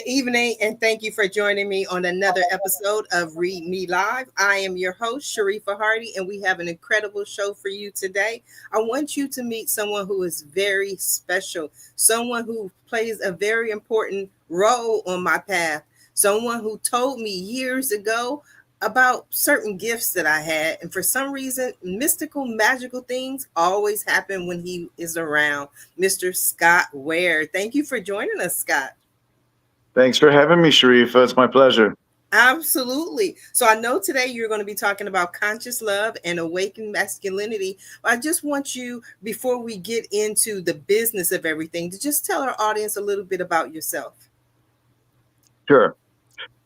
evening, and thank you for joining me on another episode of Read Me Live. I am your host, Sharifa Hardy, and we have an incredible show for you today. I want you to meet someone who is very special, someone who plays a very important role on my path, someone who told me years ago about certain gifts that I had. And for some reason, mystical, magical things always happen when he is around. Mr. Scott Woehrer. Thank you for joining us, Scott. Thanks for having me, Sharifa. It's my pleasure. Absolutely. So I know today you're going to be talking about conscious love and awakened masculinity. I just want you, before we get into the business of everything, to just tell our audience a little bit about yourself. Sure.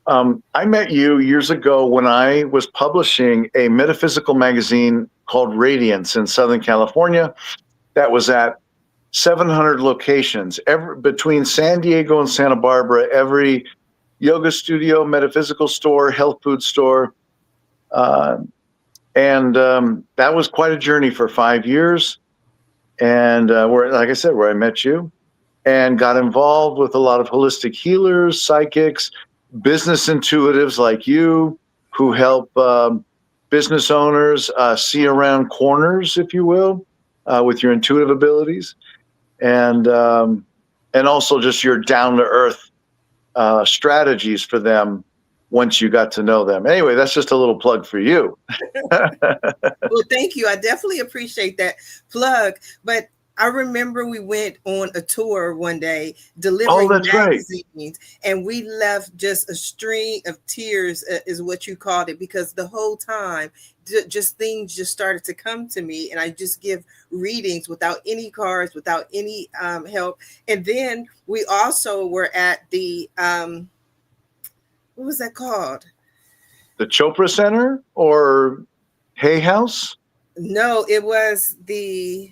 I met you years ago when I was publishing a metaphysical magazine called Radiance in Southern California that was at 700 locations, between San Diego and Santa Barbara, every yoga studio, metaphysical store, health food store. And that was quite a journey for 5 years. And like I said, where I met you and got involved with a lot of holistic healers, psychics, business intuitives like you who help business owners see around corners, if you will, with your intuitive abilities. And also just your down-to-earth strategies for them once you got to know them. Anyway, that's just a little plug for you. Well, thank you. I definitely appreciate that plug. But I remember we went on a tour one day delivering magazines, right. And we left just a string of tears, is what you called it, because the whole time just things just started to come to me, and I just give readings without any cards, without any help. And then we also were at the what was that called? The Chopra Center or Hay House? No, it was the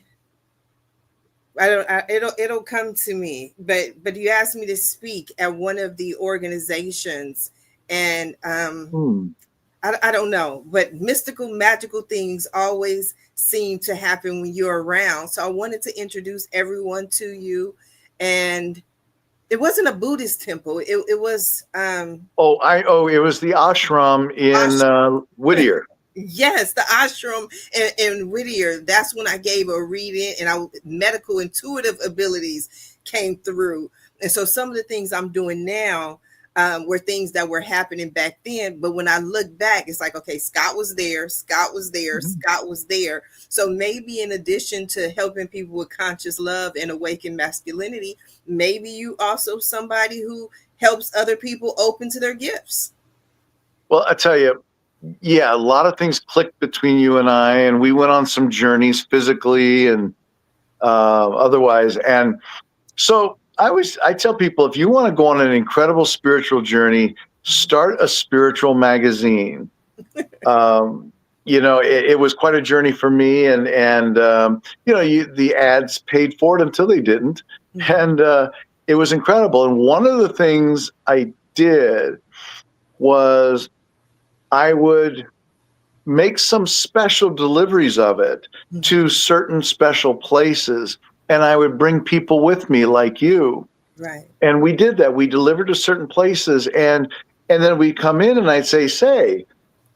it'll come to me, but you asked me to speak at one of the organizations, and I don't know, but mystical, magical things always seem to happen when you're around. So I wanted to introduce everyone to you, and it wasn't a Buddhist temple. It was it was the ashram in Whittier. Yes, the ashram in Whittier. That's when I gave a reading, and medical intuitive abilities came through. And so some of the things I'm doing now were things that were happening back then. But when I look back, it's like, okay, Scott was there, Scott was there, Scott was there. So maybe in addition to helping people with conscious love and awaken masculinity, maybe you also somebody who helps other people open to their gifts. Well, I tell you, yeah, a lot of things clicked between you and I, and we went on some journeys physically and otherwise. And so I tell people, if you want to go on an incredible spiritual journey, start a spiritual magazine. It was quite a journey for me, and the ads paid for it until they didn't, and it was incredible. And one of the things I did was I would make some special deliveries of it to certain special places, and I would bring people with me like you. Right. And we did that. We delivered to certain places, and then we'd come in and I'd say,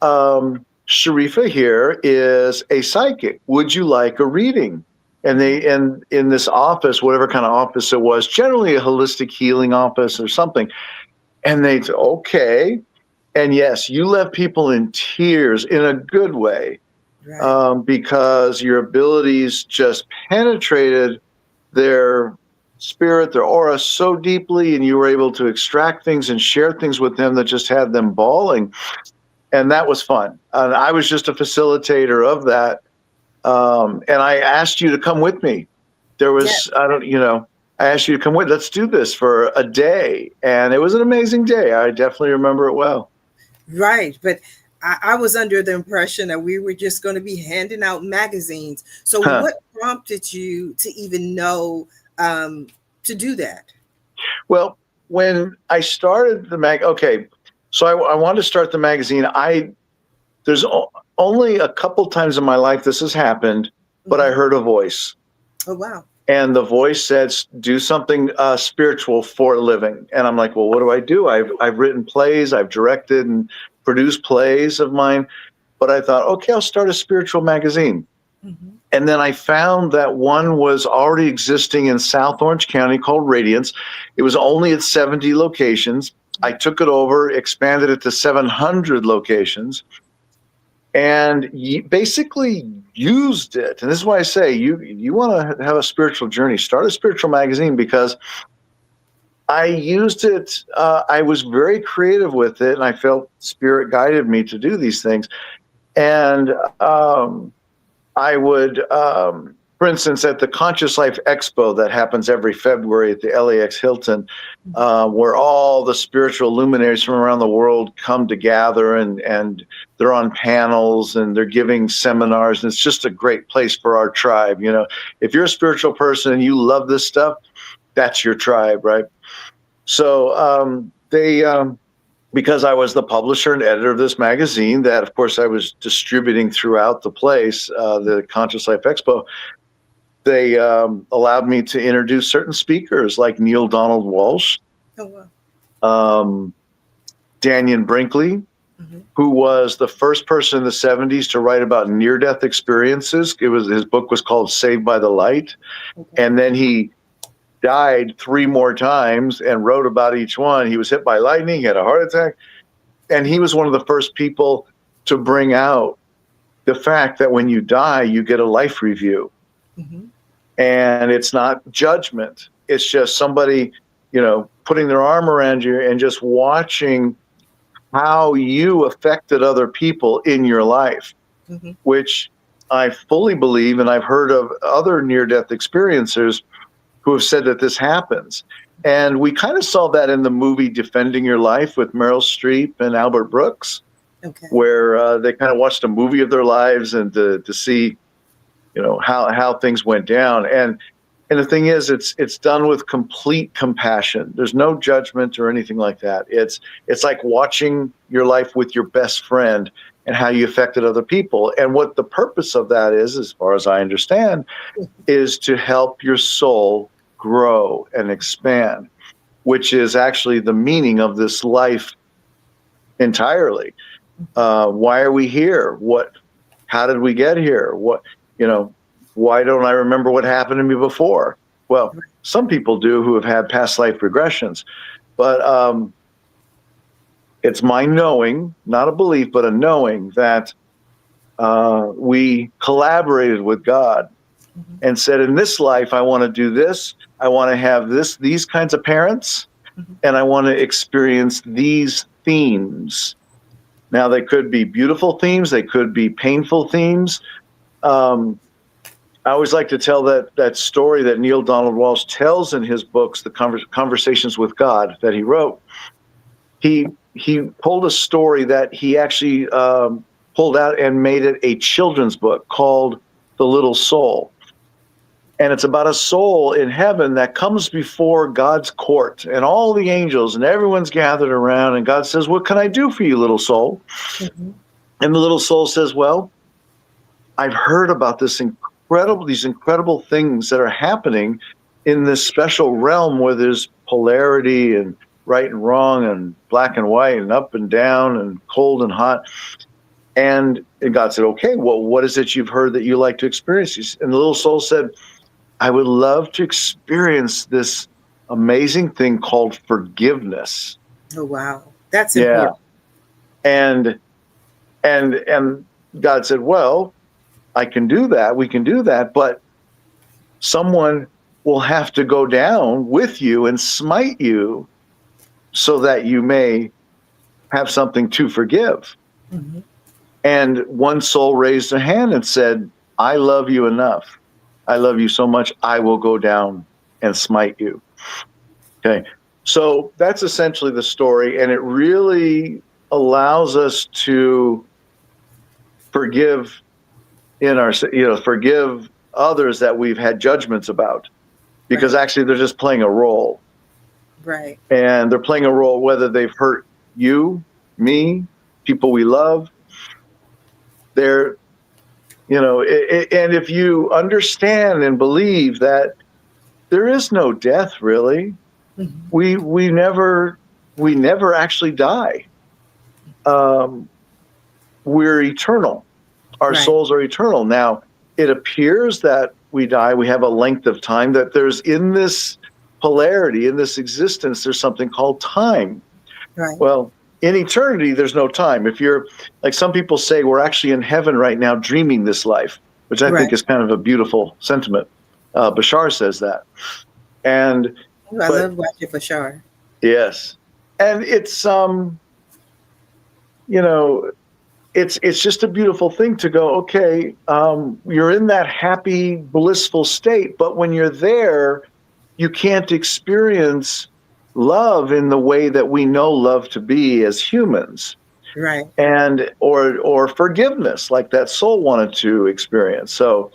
Sharifa here is a psychic. Would you like a reading? And in this office, whatever kind of office it was, generally a holistic healing office or something, and they'd say, okay. And yes, you left people in tears in a good way, right. Because your abilities just penetrated their spirit, their aura so deeply, and you were able to extract things and share things with them that just had them bawling. And that was fun. And I was just a facilitator of that. And I asked you to come with me. There was, I asked you to come with, let's do this for a day. And it was an amazing day. I definitely remember it well. Right. But I was under the impression that we were just going to be handing out magazines. So what prompted you to even know to do that? Well, when I started the so I wanted to start the magazine. There's only a couple times in my life this has happened, but I heard a voice. Oh, wow. And the voice said, do something spiritual for a living. And I'm like, well, what do? I've written plays, I've directed and produced plays of mine. But I thought, okay, I'll start a spiritual magazine. Mm-hmm. And then I found that one was already existing in South Orange County called Radiance. It was only at 70 locations. I took it over, expanded it to 700 locations, and basically used it. And this is why I say you want to have a spiritual journey, start a spiritual magazine, because I used it. I was very creative with it, and I felt Spirit guided me to do these things. And I would, for instance, at the Conscious Life Expo that happens every February at the LAX Hilton, where all the spiritual luminaries from around the world come to gather, and they're on panels and they're giving seminars. And it's just a great place for our tribe. You know, if you're a spiritual person and you love this stuff, that's your tribe, right? So because I was the publisher and editor of this magazine that, of course, I was distributing throughout the place, the Conscious Life Expo, they allowed me to introduce certain speakers like Neil Donald Walsh, Dannion Brinkley, mm-hmm. who was the first person in the 70s to write about near-death experiences. His book was called Saved by the Light. Okay. And then he died 3 more times and wrote about each one. He was hit by lightning, he had a heart attack, and he was one of the first people to bring out the fact that when you die, you get a life review. Mm-hmm. And it's not judgment. It's just somebody, putting their arm around you and just watching how you affected other people in your life, mm-hmm. which I fully believe, and I've heard of other near-death experiencers who have said that this happens. And we kind of saw that in the movie Defending Your Life with Meryl Streep and Albert Brooks, okay. where they kind of watched a movie of their lives and to see, how things went down. And the thing is, it's done with complete compassion. There's no judgment or anything like that. It's like watching your life with your best friend and how you affected other people. And what the purpose of that is, as far as I understand, is to help your soul grow and expand, which is actually the meaning of this life entirely. Why are we here? How did we get here? Why don't I remember what happened to me before? Well, some people do who have had past life regressions, but it's my knowing, not a belief, but a knowing that we collaborated with God and said, in this life, I want to do this. I want to have these kinds of parents, and I want to experience these themes. Now, they could be beautiful themes. They could be painful themes. I always like to tell that story that Neil Donald Walsh tells in his books, the Conversations with God that he wrote. He told a story that he actually pulled out and made it a children's book called The Little Soul. And it's about a soul in heaven that comes before God's court and all the angels and everyone's gathered around. And God says, what can I do for you, little soul? Mm-hmm. And the little soul says, well, I've heard about these incredible things that are happening in this special realm where there's polarity and right and wrong and black and white and up and down and cold and hot. And God said, okay, well, what is it you've heard that you like to experience? And the little soul said, I would love to experience this amazing thing called forgiveness. Oh, wow. That's important. And God said, well, I can do that. We can do that. But someone will have to go down with you and smite you so that you may have something to forgive. Mm-hmm. And one soul raised a hand and said, I love you enough. I love you so much, I will go down and smite you. Okay. So that's essentially the story. And it really allows us to forgive forgive others that we've had judgments about, because actually they're just playing a role. Right. And they're playing a role whether they've hurt you, me, people we love. And if you understand and believe that there is no death, really. Mhm. We never actually die. Um, we're eternal. Our Right. souls are eternal. Now, it appears that we die. We have a length of time that there's in this polarity, in this existence, there's something called time. Right. Well, in eternity, there's no time. If you're like some people say, we're actually in heaven right now dreaming this life, which I think Right. is kind of a beautiful sentiment. Bashar says that. And, Ooh, I but love watching for sure. yes. And it's, you know, it's just a beautiful thing to go, okay, you're in that happy, blissful state, but when you're there, you can't experience love in the way that we know love to be as humans, Right. and or forgiveness like that soul wanted to experience. So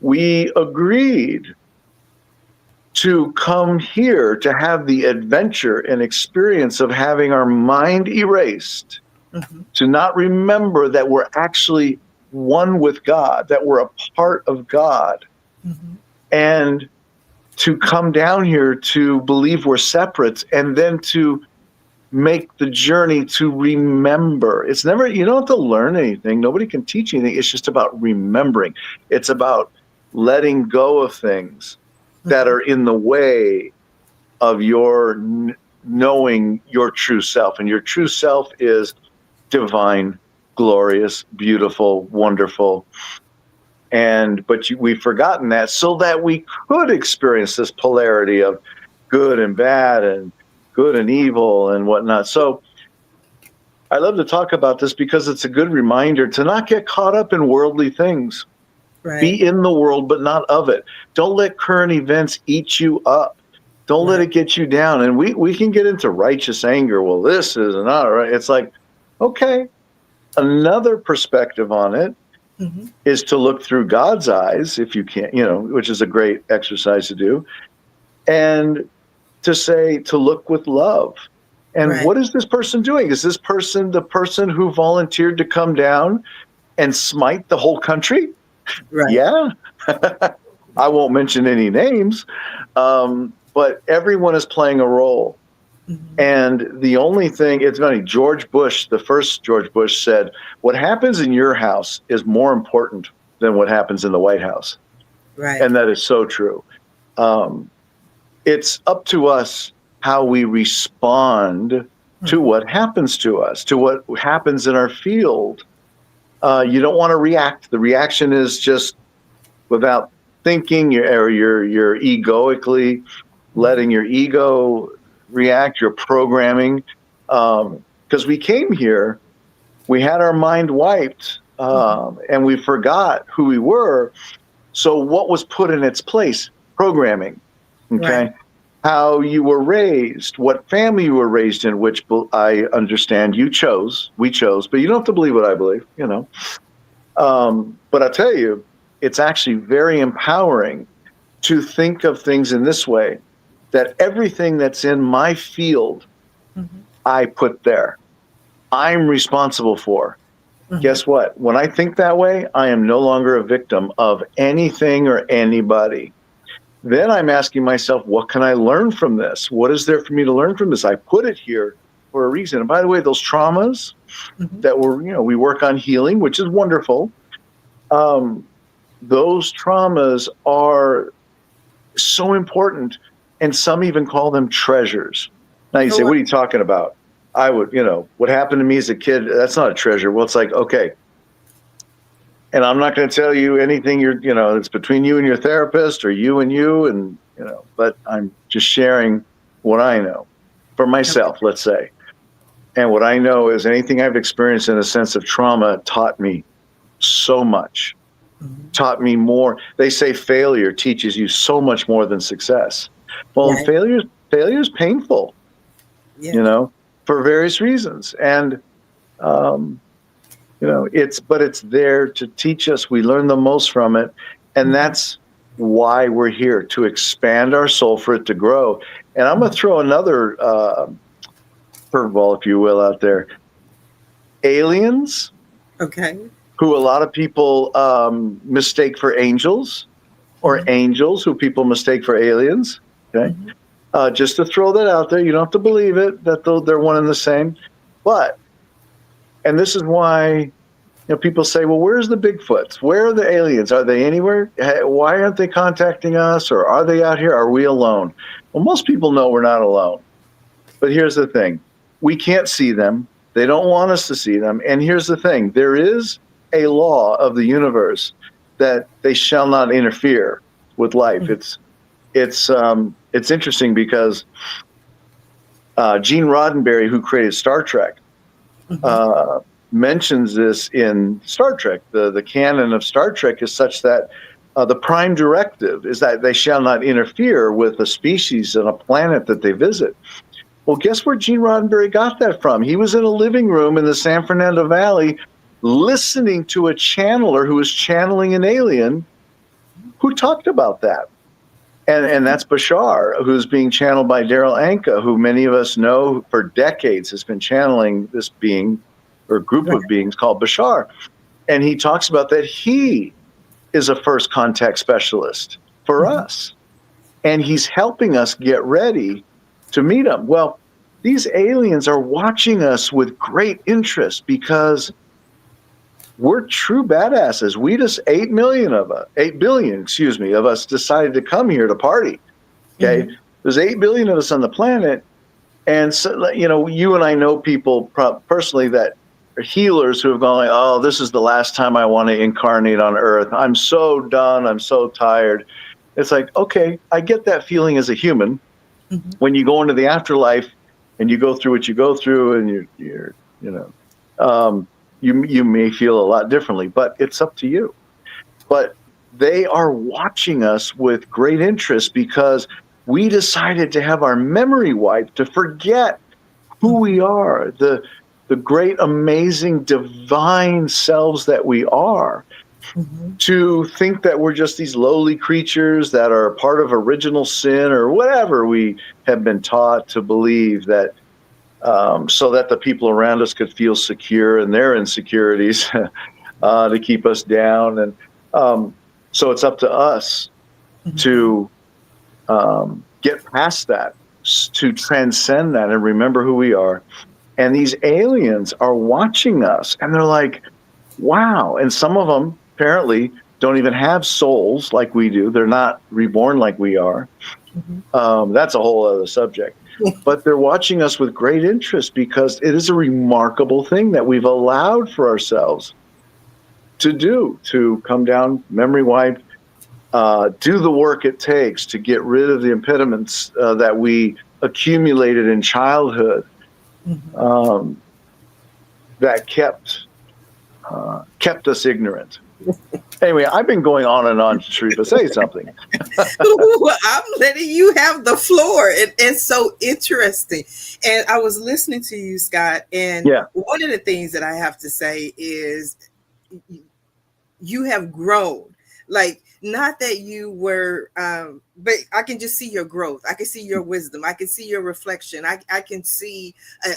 we agreed to come here to have the adventure and experience of having our mind erased, Hmm. to not remember that we're actually one with God, that we're a part of God, Hmm. and to come down here to believe we're separate, and then to make the journey to remember. It's never, you don't have to learn anything. Nobody can teach anything. It's just about remembering. It's about letting go of things that Hmm. are in the way of your knowing your true self. And your true self is divine, glorious, beautiful, wonderful. And we've forgotten that, so that we could experience this polarity of good and bad and good and evil and whatnot. So I love to talk about this because it's a good reminder to not get caught up in worldly things. Right. Be in the world, but not of it. Don't let current events eat you up. Don't let Right. it get you down. And we can get into righteous anger. Well, this is not right. It's like, okay, another perspective on it Hmm. is to look through God's eyes, if you can, which is a great exercise to do, and to say, to look with love. And Right. what is this person doing? Is this person the person who volunteered to come down and smite the whole country? Right. Yeah. I won't mention any names, but everyone is playing a role. Hmm. And the only thing, it's funny, George Bush, the first George Bush said, what happens in your house is more important than what happens in the White House. Right. And that is so true. Um, it's up to us how we respond to Hmm. what happens to us, to what happens in our field. You don't want to react. The reaction is just without thinking, you're egoically Hmm. letting your ego react, your programming. Because we came here, we had our mind wiped, Hmm. and we forgot who we were. So what was put in its place? Programming. Right. Okay. How you were raised, what family you were raised in, which I understand we chose, but you don't have to believe what I believe. But I tell you, it's actually very empowering to think of things in this way, that everything that's in my field, Hmm. I put there. I'm responsible for. Hmm. Guess what? When I think that way, I am no longer a victim of anything or anybody. Then I'm asking myself, what can I learn from this? What is there for me to learn from this? I put it here for a reason. And by the way, those traumas Hmm. that we work on healing, which is wonderful. Um, those traumas are so important, and some even call them treasures. Now you say, For what are you talking about? I would, what happened to me as a kid, that's not a treasure. Well, it's like, okay, and I'm not going to tell you anything it's between you and your therapist, or you and you, and, but I'm just sharing what I know for okay. myself, let's say. And what I know is anything I've experienced in a sense of trauma taught me so much, Hmm. taught me more. They say failure teaches you so much more than success. Well, Right. failure is painful, Yes. for various reasons. And, um, it's there to teach us. We learn the most from it. And Hmm. that's why we're here, to expand our soul, for it to grow. And I'm going to Hmm. throw another curveball, if you will, out there. Aliens, Okay. who a lot of people mistake for angels. or angels who people mistake for aliens. Okay. Just to throw that out there, you don't have to believe it, that they're one and the same. But, and this is why, people say, well, where's the Bigfoots? Where are the aliens? Are they anywhere? Why aren't they contacting us? Or are they out here? Are we alone? Well, most people know we're not alone. But here's the thing. We can't see them. They don't want us to see them. And here's the thing. There is a law of the universe that they shall not interfere with life. It's interesting because Gene Roddenberry, who created Star Trek, mentions this in Star Trek. The canon of Star Trek is such that the prime directive is that they shall not interfere with a species on a planet that they visit. Well, guess where Gene Roddenberry got that from? He was in a living room in the San Fernando Valley listening to a channeler who was channeling an alien who talked about that. And that's Bashar, who's being channeled by Daryl Anka, who many of us know for decades has been channeling this being or group of beings called Bashar. And he talks about that he is a first contact specialist for us. And he's helping us get ready to meet him. Well, these aliens are watching us with great interest because we're true badasses. We just 8 billion of us decided to come here to party. Okay. There's 8 billion of us on the planet. And so, you and I know people personally that are healers who have gone like, oh, this is the last time I want to incarnate on Earth. I'm so done. I'm so tired. It's like, okay, I get that feeling as a human. When you go into the afterlife and you go through what you go through and you may feel a lot differently, but it's up to you. But they are watching us with great interest because we decided to have our memory wiped to forget who we are, the great, amazing, divine selves that we are, to think that we're just these lowly creatures that are part of original sin or whatever we have been taught to believe, that so that the people around us could feel secure in their insecurities to keep us down. And so it's up to us to get past that, to transcend that and remember who we are. And these aliens are watching us and they're like, wow. And some of them apparently don't even have souls like we do. They're not reborn like we are. That's a whole other subject. But they're watching us with great interest because it is a remarkable thing that we've allowed for ourselves to do, to come down, memory wipe, do the work it takes to get rid of the impediments that we accumulated in childhood that kept us ignorant. Anyway, I've been going on and on, Sharifa. Say something. Well, I'm letting you have the floor. It's so interesting. And I was listening to you, Scott, and one of the things that I have to say is you have grown. Like, not that you were, but I can just see your growth. I can see your wisdom. I can see your reflection. I can see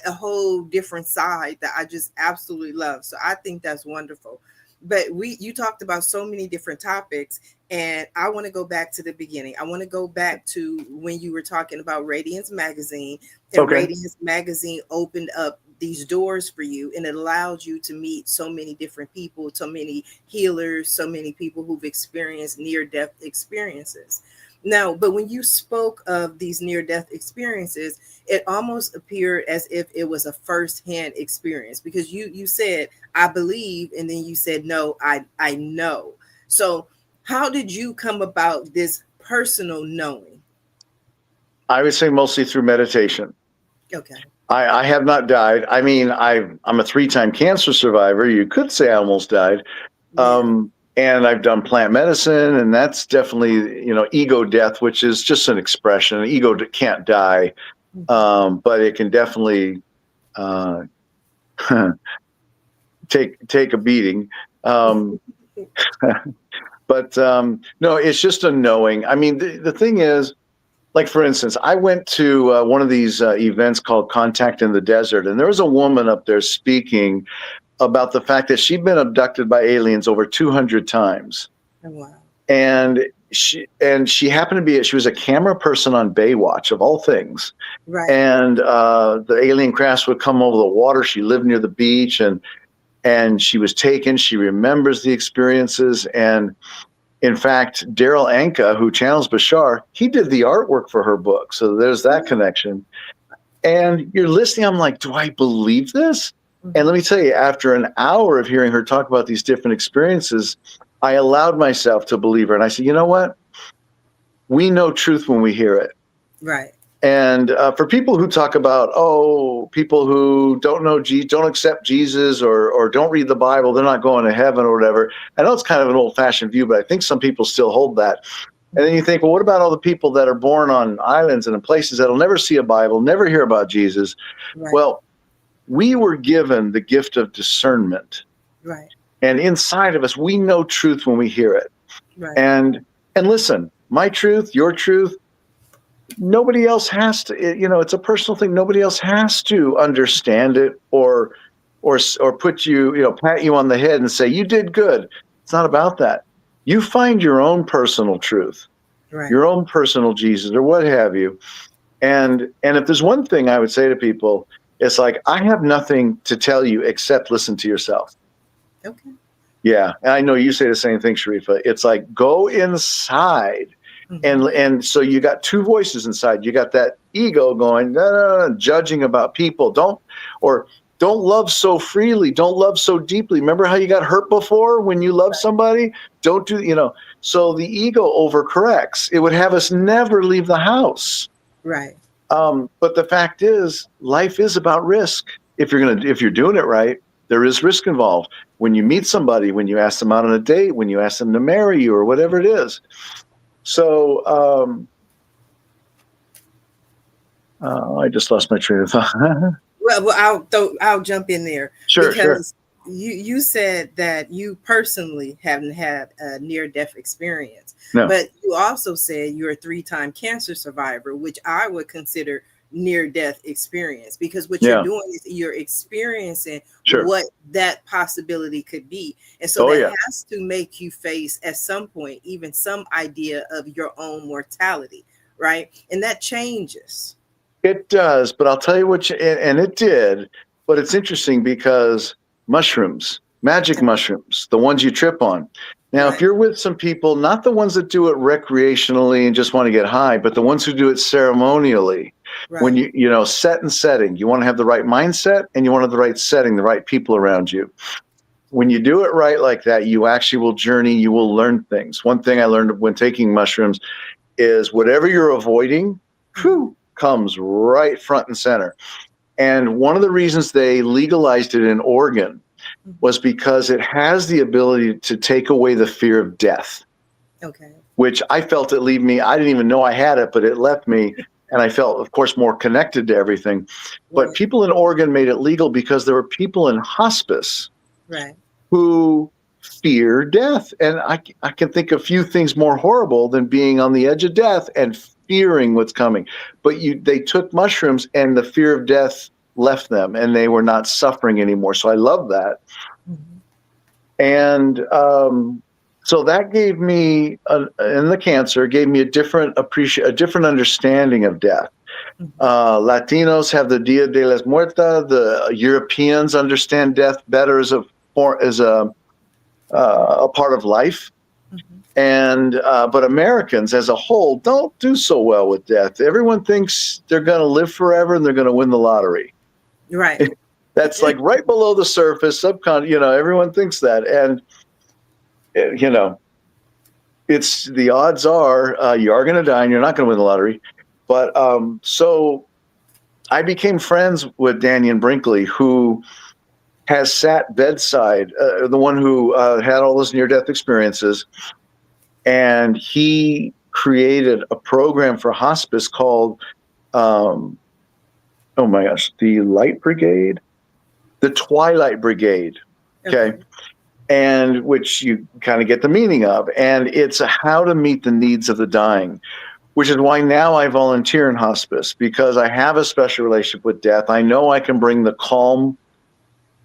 a whole different side that I just absolutely love. So I think that's wonderful. But you talked about so many different topics, and I want to go back to the beginning. I want to go back to when you were talking about Radiance Magazine, and Radiance Magazine opened up these doors for you, and it allowed you to meet so many different people, so many healers, so many people who've experienced near-death experiences. Now, but when you spoke of these near-death experiences, it almost appeared as if it was a first-hand experience, because you said, I believe, and then you said, no, I know. So how did you come about this personal knowing? I would say mostly through meditation. Okay. I have not died. I mean, I'm a 3-time cancer survivor. You could say I almost died. Yeah. And I've done plant medicine, and that's definitely, ego death, which is just an expression. Ego can't die, but it can definitely take a beating. But no, it's just a knowing. I mean, the thing is, like, for instance, I went to one of these events called Contact in the Desert, and there was a woman up there speaking about the fact that she'd been abducted by aliens over 200 times. Oh, wow. And she happened to she was a camera person on Baywatch of all things. Right. And the alien crafts would come over the water. She lived near the beach, and she was taken. She remembers the experiences. And in fact, Daryl Anka, who channels Bashar, he did the artwork for her book. So there's that connection. And you're listening. I'm like, do I believe this? And let me tell you, after an hour of hearing her talk about these different experiences, I allowed myself to believe her. And I said, you know what? We know truth when we hear it. Right. And for people who talk about, people who don't know don't accept Jesus or don't read the Bible, they're not going to heaven or whatever. I know it's kind of an old-fashioned view, but I think some people still hold that. And then you think, well, what about all the people that are born on islands and in places that'll never see a Bible, never hear about Jesus? Right. Well, we were given the gift of discernment. Right. And inside of us, we know truth when we hear it. Right. And listen, my truth, your truth, nobody else has to, it's a personal thing. Nobody else has to understand it or put you, pat you on the head and say, you did good. It's not about that. You find your own personal truth, right. your own personal Jesus or what have you. And if there's one thing I would say to people, it's like, I have nothing to tell you except listen to yourself. Okay. Yeah. And I know you say the same thing, Sharifa. It's like, go inside. And so you got two voices inside. You got that ego going, judging about people. Don't love so freely. Don't love so deeply. Remember how you got hurt before when you love somebody? Don't do, so the ego overcorrects. It would have us never leave the house. Right. But the fact is, life is about risk. If you're doing it right, there is risk involved. When you meet somebody, when you ask them out on a date, when you ask them to marry you or whatever it is. So I just lost my train of thought. well, I'll jump in there. Sure. You said that you personally haven't had a near-death experience, no. But you also said you're a 3-time cancer survivor, which I would consider near-death experience, because what you're doing is you're experiencing what that possibility could be. And so has to make you face at some point even some idea of your own mortality, right? And that changes. It does, but I'll tell you and it did, but it's interesting because mushrooms, magic mushrooms, the ones you trip on. Now, if you're with some people, not the ones that do it recreationally and just want to get high, but the ones who do it ceremonially, when you set and setting, you want to have the right mindset and you want to have the right setting, the right people around you. When you do it right like that, you actually will journey, you will learn things. One thing I learned when taking mushrooms is whatever you're avoiding, comes right front and center. And one of the reasons they legalized it in Oregon was because it has the ability to take away the fear of death. Okay. Which I felt it leave me. I didn't even know I had it, but it left me. And I felt, of course, more connected to everything. But people in Oregon made it legal because there were people in hospice who fear death. And I can think of few things more horrible than being on the edge of death and fearing what's coming. But they took mushrooms and the fear of death left them and they were not suffering anymore. So I love that. And so that gave me, in the cancer, gave me a different understanding of death. Latinos have the Dia de las Muertas. The Europeans understand death better as a part of life. And but Americans as a whole don't do so well with death. Everyone thinks they're going to live forever and they're going to win the lottery. Right. That's like right below the surface, everyone thinks that. And, it's the odds are you are going to die and you're not going to win the lottery. But so I became friends with Daniel Brinkley, who has sat bedside, the one who had all those near-death experiences. And he created a program for hospice called, the Light Brigade, the Twilight Brigade. Okay. And which you kind of get the meaning of. And it's how to meet the needs of the dying, which is why now I volunteer in hospice, because I have a special relationship with death. I know I can bring the calm.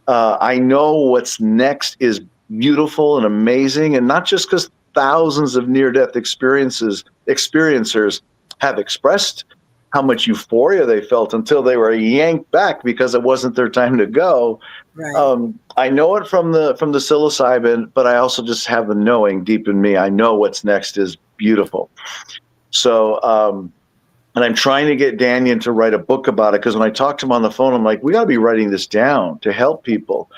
I know what's next is beautiful and amazing. And not just because thousands of near-death experiencers have expressed how much euphoria they felt until they were yanked back because it wasn't their time to go. Right. I know it from the psilocybin, but I also just have the knowing deep in me. I know what's next is beautiful. So, and I'm trying to get Danyan to write a book about it, because when I talk to him on the phone, I'm like, we got to be writing this down to help people.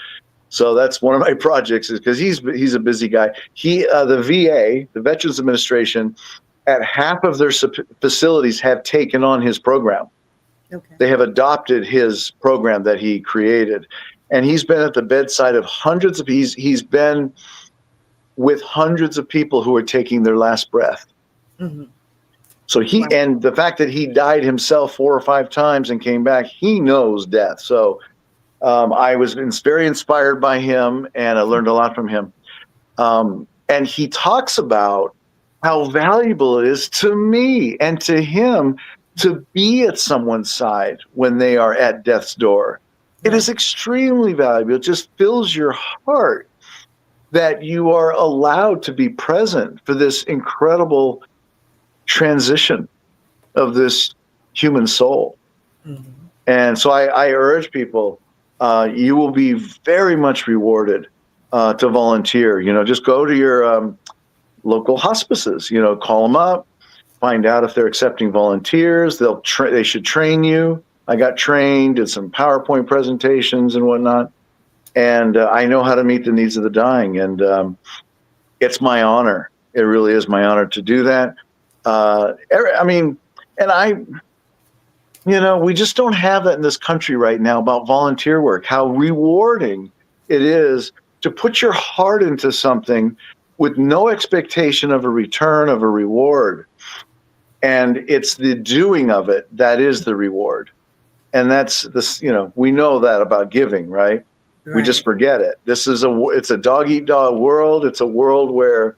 So that's one of my projects, is because he's a busy guy. The VA, the Veterans Administration, at half of their facilities have taken on his program. Okay. They have adopted his program that he created, and he's been at the bedside of hundreds of. He's been with hundreds of people who are taking their last breath. Mm-hmm. So and the fact that he died himself 4 or 5 times and came back, he knows death. So I was very inspired by him, and I learned a lot from him. And he talks about how valuable it is to me and to him to be at someone's side when they are at death's door. It is extremely valuable. It just fills your heart that you are allowed to be present for this incredible transition of this human soul. Mm-hmm. And so I urge people, you will be very much rewarded to volunteer. Just go to your local hospices, call them up, find out if they're accepting volunteers. They should train you. I got trained, did some PowerPoint presentations and whatnot. And I know how to meet the needs of the dying. And it's my honor. It really is my honor to do that. We just don't have that in this country right now about volunteer work, how rewarding it is to put your heart into something with no expectation of a return, of a reward. And it's the doing of it that is the reward. And that's this, we know that about giving, right? We just forget it. It's a dog-eat-dog world. It's a world where,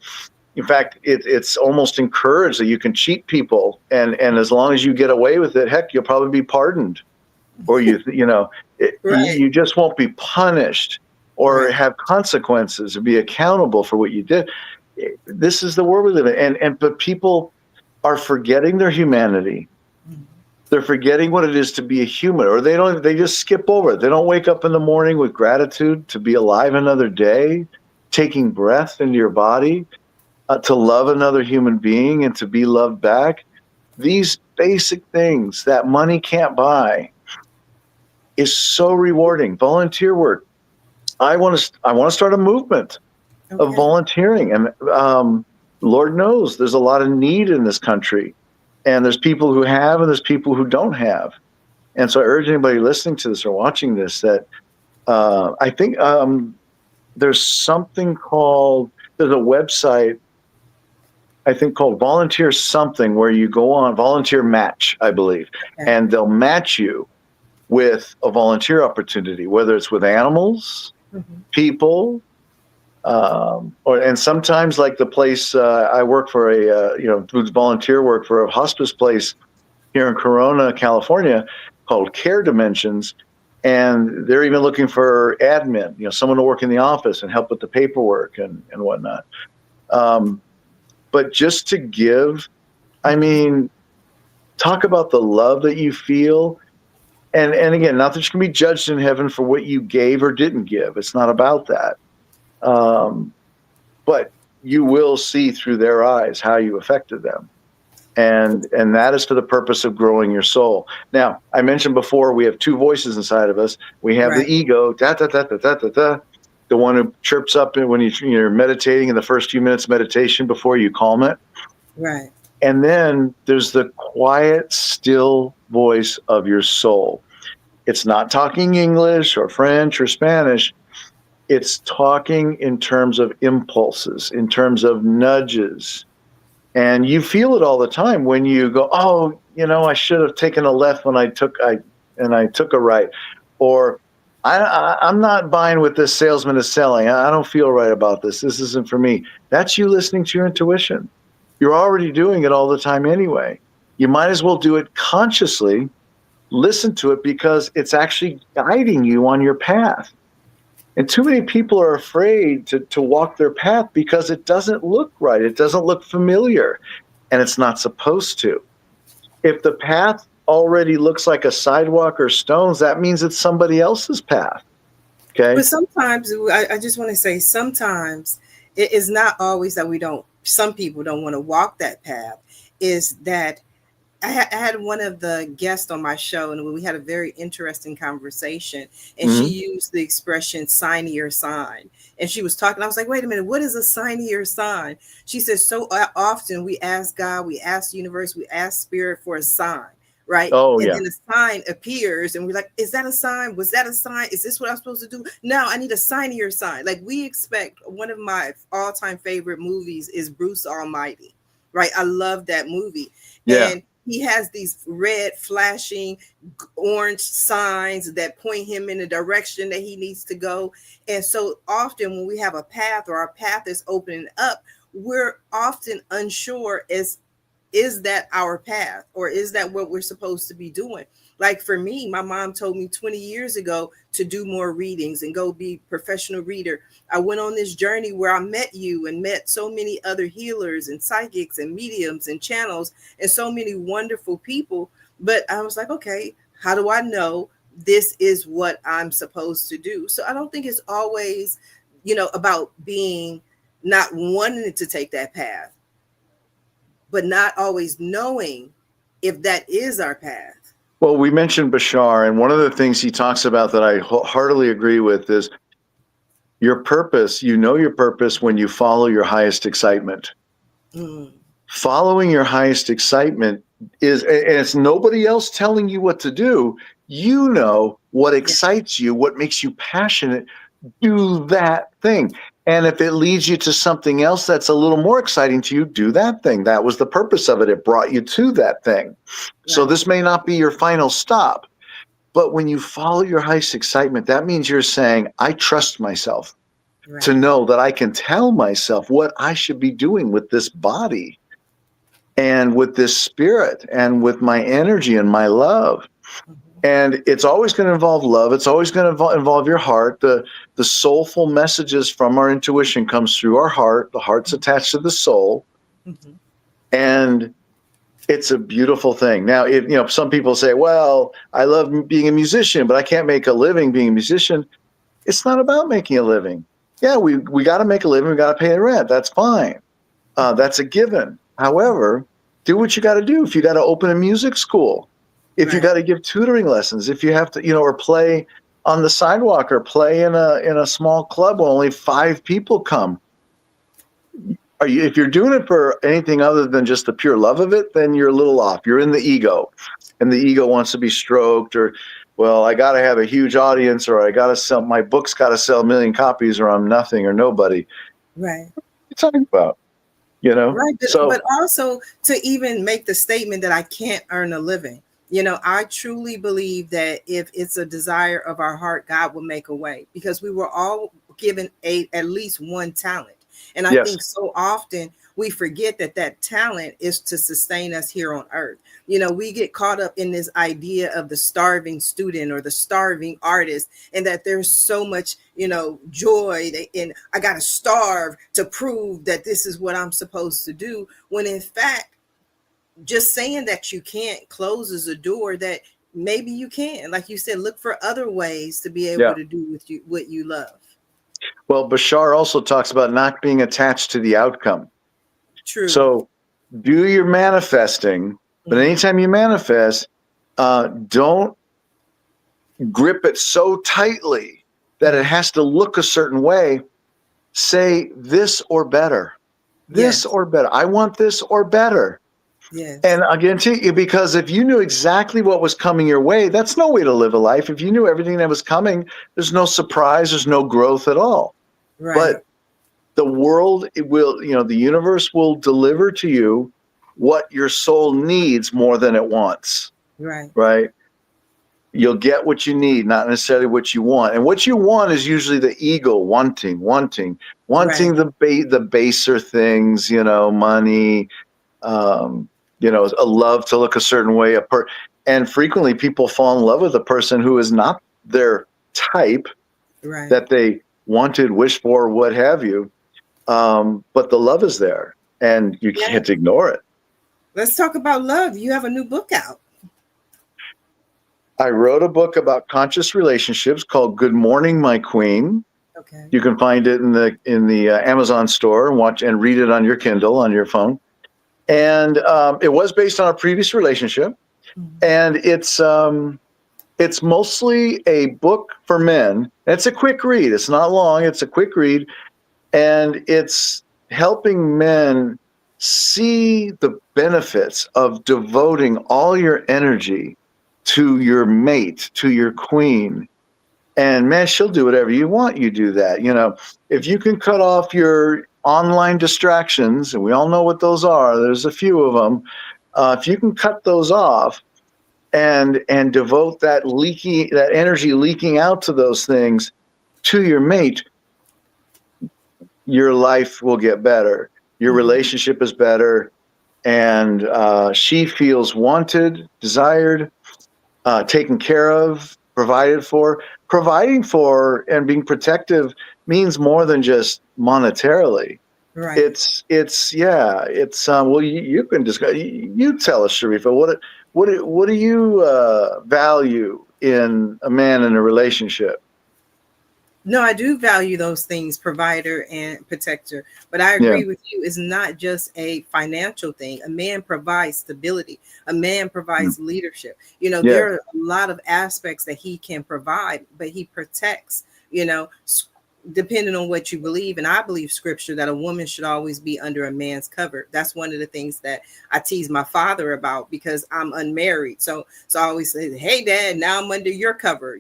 in fact, it's almost encouraged that you can cheat people, and as long as you get away with it, heck, you'll probably be pardoned, or you just won't be punished or have consequences or be accountable for what you did. This is the world we live in, but people are forgetting their humanity. They're forgetting what it is to be a human, or they just skip over it. They don't wake up in the morning with gratitude to be alive another day, taking breath into your body. To love another human being and to be loved back. These basic things that money can't buy is so rewarding. Volunteer work. I want to start a movement of volunteering, and Lord knows there's a lot of need in this country, and there's people who have and there's people who don't have. And so I urge anybody listening to this or watching this that I think there's a website, I think, called Volunteer Something, where you go on Volunteer Match, I believe, and they'll match you with a volunteer opportunity, whether it's with animals, people, and sometimes, like the place I work for, volunteer work for a hospice place here in Corona, California, called Care Dimensions, and they're even looking for admin, someone to work in the office and help with the paperwork and whatnot. But just to give, talk about the love that you feel. And again, not that you can be judged in heaven for what you gave or didn't give. It's not about that. But you will see through their eyes how you affected them. And that is for the purpose of growing your soul. Now, I mentioned before, we have 2 voices inside of us. We have the ego, the one who chirps up when you're meditating in the first few minutes of meditation before you calm it. Right. And then there's the quiet, still voice of your soul. It's not talking English or French or Spanish. It's talking in terms of impulses, in terms of nudges. And you feel it all the time when you go, oh, I should have taken a left when I took a right. Or I'm not buying what this salesman is selling. I don't feel right about this. This isn't for me. That's you listening to your intuition. You're already doing it all the time anyway. You might as well do it consciously. Listen to it because it's actually guiding you on your path. And too many people are afraid to walk their path because it doesn't look right. It doesn't look familiar, and it's not supposed to. If the path already looks like a sidewalk or stones, that means it's somebody else's path. Okay. But sometimes I just want to say sometimes it is not always that we don't. Some people don't want to walk that path. Is that I had one of the guests on my show, and we had a very interesting conversation. And she Mm-hmm. used the expression "sign your sign." And she was talking. I was like, "Wait a minute, what is a sign your sign?" She says, "So often we ask God, we ask the universe, we ask Spirit for a sign, right? Oh, And yeah. then a sign appears, and we're like, is that a sign? Was that a sign? Is this what I'm supposed to do? No, I need a sign of your sign." Like we expect. One of my all-time favorite movies is Bruce Almighty, right? I love that movie, Yeah. and he has these red flashing orange signs that point him in the direction that he needs to go. And so often when we have a path or our path is opening up, we're often unsure as, is that our path, or is that what we're supposed to be doing? Like for me, my mom told me 20 years ago to do more readings and go be professional reader. I went on this journey where I met you and met so many other healers and psychics and mediums and channels and so many wonderful people. But I was like, okay, how do I know this is what I'm supposed to do? So I don't think it's always, about being not wanting to take that path, but not always knowing if that is our path. Well, we mentioned Bashar, and one of the things he talks about that I heartily agree with is your purpose. You know your purpose when you follow your highest excitement. Mm, Following your highest excitement and it's nobody else telling you what to do. You know what yeah, excites you, what makes you passionate. Do that thing. And if it leads you to something else that's a little more exciting to you, do that thing. That was the purpose of it. It brought you to that thing. So right, this may not be your final stop, but when you follow your highest excitement, that means you're saying, I trust myself to right. know that I can tell myself what I should be doing with this body and with this spirit and with my energy and my love. Mhm. And it's always going to involve love. It's always going to involve your heart. The soulful messages from our intuition comes through our heart. The heart's attached to the soul, Mhm. and it's a beautiful thing. Now, if some people say, "Well, I love being a musician, but I can't make a living being a musician." It's not about making a living. Yeah, we got to make a living. We got to pay the rent. That's fine. That's a given. However, do what you got to do. If you got to open a music school, if you Right. got to give tutoring lessons, if you have to, or play on the sidewalk or play in a small club where only 5 people come. If you're doing it for anything other than just the pure love of it, then you're a little off. You're in the ego, and the ego wants to be stroked, or, well, I got to have a huge audience, or I got to sell my book's got to sell 1 million copies, or I'm nothing or nobody. Right. What are you talking about? Right. But So also to even make the statement that I can't earn a living. I truly believe that if it's a desire of our heart, God will make a way, because we were all given at least one talent. And I yes, think so often we forget that that talent is to sustain us here on earth. We get caught up in this idea of the starving student or the starving artist, and that there's so much, joy in I got to starve to prove that this is what I'm supposed to do. When in fact, just saying that you can't closes a door that maybe you can. Like you said, look for other ways to be able yeah. to do with you what you love. Well, Bashar also talks about not being attached to the outcome. True. So do your manifesting, but Mm-hmm. anytime you manifest, don't grip it so tightly that it Mm-hmm. has to look a certain way. Say this or better, this Yes. or better. I want this or better. Yes. And again, because if you knew exactly what was coming your way, that's no way to live a life. If you knew everything that was coming, there's no surprise, there's no growth at all. Right. But the world, the universe will deliver to you what your soul needs more than it wants, Right. right? You'll get what you need, not necessarily what you want. And what you want is usually the ego wanting Right. the baser things, money, um, a love to look a certain way. And frequently people fall in love with a person who is not their type, Right. that they wanted, wished for, what have you. But the love is there, and you Yeah. can't ignore it. Let's talk about love. You have a new book out. I wrote a book about conscious relationships called "Good Morning, My Queen." Okay. You can find it in the Amazon store and watch and read it on your Kindle on your phone. And it was based on a previous relationship, Mhm. and it's mostly a book for men. It's a quick read. It's not long. It's a quick read, and it's helping men see the benefits of devoting all your energy to your mate, to your queen. And man, she'll do whatever you want. You do that. If you can cut off your online distractions, and we all know what those are, there's a few of them. If you can cut those off and devote that energy leaking out to those things to your mate, your life will get better. Your Mhm. relationship is better, and she feels wanted, desired, taken care of, provided for. Providing for and being protective means more than just monetarily. Right. It's well, you can discuss. You tell us, Sharifa, what do you value in a man in a relationship? No, I do value those things, provider and protector. But I Yeah, agree with you, it's not just a financial thing. A man provides stability, a man mm, provides leadership. yeah, There are a lot of aspects that he can provide, but he protects, you know, depending on what you believe. And I believe scripture that a woman should always be under a man's cover. That's one of the things that I tease my father about because I'm unmarried. So I always say, "Hey dad, now I'm under your cover,"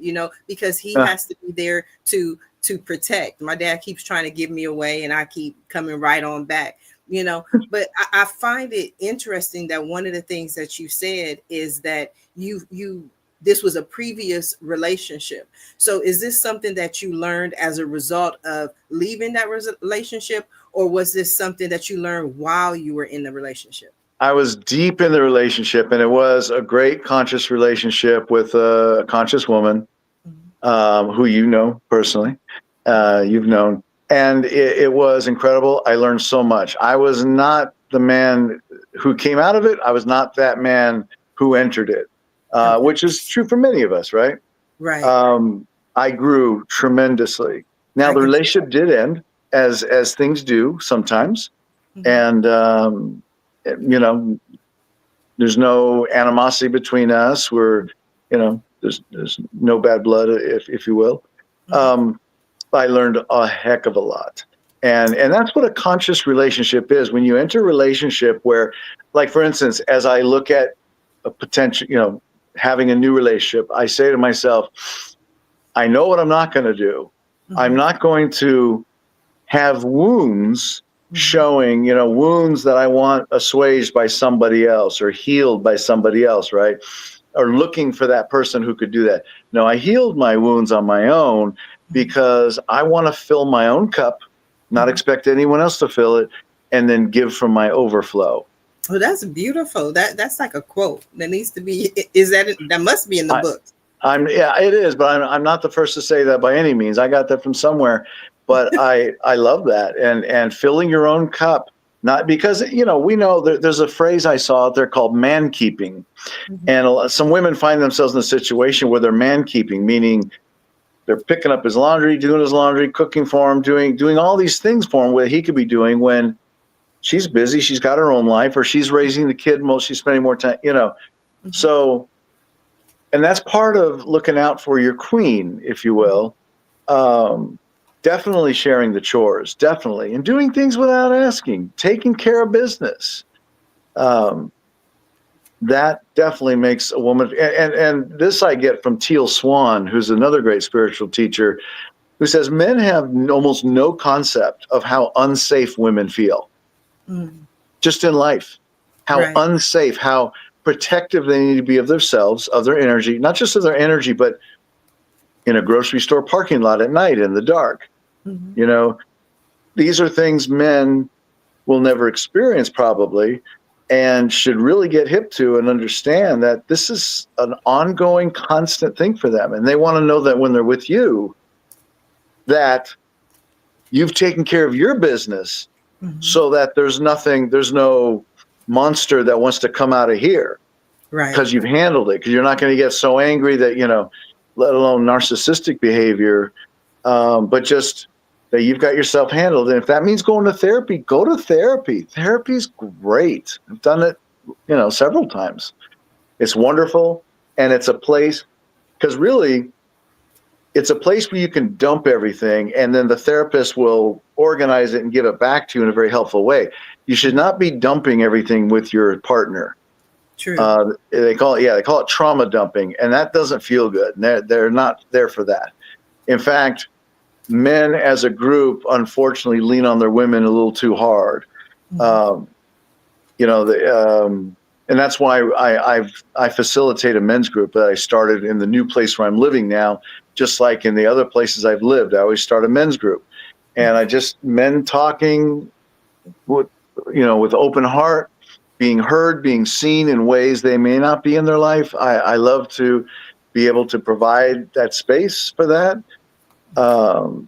because he uh, has to be there to protect. My dad keeps trying to give me away and I keep coming right on back. But I find it interesting that one of the things that you said is that you this was a previous relationship. So is this something that you learned as a result of leaving that relationship, or was this something that you learned while you were in the relationship? I was deep in the relationship, and it was a great conscious relationship with a conscious woman Mhm. who you know personally. You've known, and it was incredible. I learned so much. I was not the man who came out of it. I was not that man who entered it, Okay. which is true for many of us, right? Right. Um, I grew tremendously. Now I the can see relationship did end, as things do sometimes, that. Mhm. and you know, there's no animosity between us. There's no bad blood, if you will. Mhm. Um, I learned a heck of a lot. And that's what a conscious relationship is. When you enter a relationship where, like for instance, as I look at a potential, having a new relationship, I say to myself, I know what I'm not going to do. I'm Mhm. not going to have wounds Mhm. showing, wounds that I want assuaged by somebody else or healed by somebody else, right? Or looking for that person who could do that. No, I healed my wounds on my own Mhm. because I want to fill my own cup, not Mhm. expect anyone else to fill it, and then give from my overflow. Oh, that's beautiful. That's like a quote that needs to be. Is that must be in the I, book? yeah, it is, but I'm not the first to say that by any means. I got that from somewhere, but I love that, and filling your own cup, not because we know there's a phrase I saw out there called man keeping, Mhm. and some women find themselves in a situation where they're man keeping, meaning they're picking up his laundry, doing his laundry, cooking for him, doing all these things for him where he could be doing when she's busy, she's got her own life, or she's raising the kid, she's spending more time. Mhm. So, and that's part of looking out for your queen, if you Mhm. will. Um, Definitely sharing the chores, definitely, and doing things without asking, taking care of business. Um, that definitely makes a woman, and this I get from Teal Swan, who's another great spiritual teacher, who says men have almost no concept of how unsafe women feel Mhm. just in life, how Right. unsafe, how protective they need to be of themselves, of their energy, not just of their energy, but in a grocery store parking lot at night in the dark. Mhm. You know, these are things men will never experience probably, and should really get hip to and understand that this is an ongoing constant thing for them. And they want to know that when they're with you, that you've taken care of your business Mhm. so that there's no monster that wants to come out of here Right. because you've handled it, because you're not going to get so angry that, let alone narcissistic behavior, but just that you've got yourself handled. And if that means going to therapy, go to therapy. Therapy's great. I've done it, several times. It's wonderful. And it's a place, because really, it's a place where you can dump everything, and then the therapist will organize it and give it back to you in a very helpful way. You should not be dumping everything with your partner. True. They call it trauma dumping, and that doesn't feel good. And they're not there for that. In fact, men as a group, unfortunately, lean on their women a little too hard. Mhm. Um, and that's why I facilitate a men's group that I started in the new place where I'm living now. Just like in the other places I've lived, I always start a men's group, and I just men talking with open heart, being heard, being seen in ways they may not be in their life. I love to be able to provide that space for that. Um,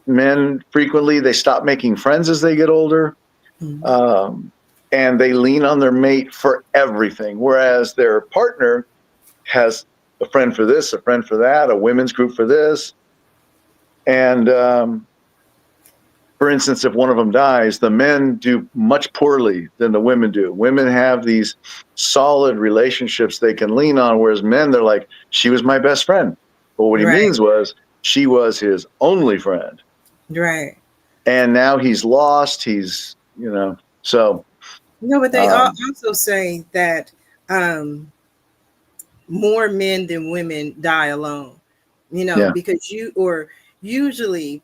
Men frequently, they stop making friends as they get older, Mhm. um, and they lean on their mate for everything, whereas their partner has a friend for this, a friend for that, a women's group for this. And for instance, if one of them dies, the men do much poorly than the women do. Women have these solid relationships they can lean on, whereas men, they're like, she was my best friend. But what he Right. means was she was his only friend. Right. And now he's lost. So, But they um, also say that um, more men than women die alone. yeah, Because usually,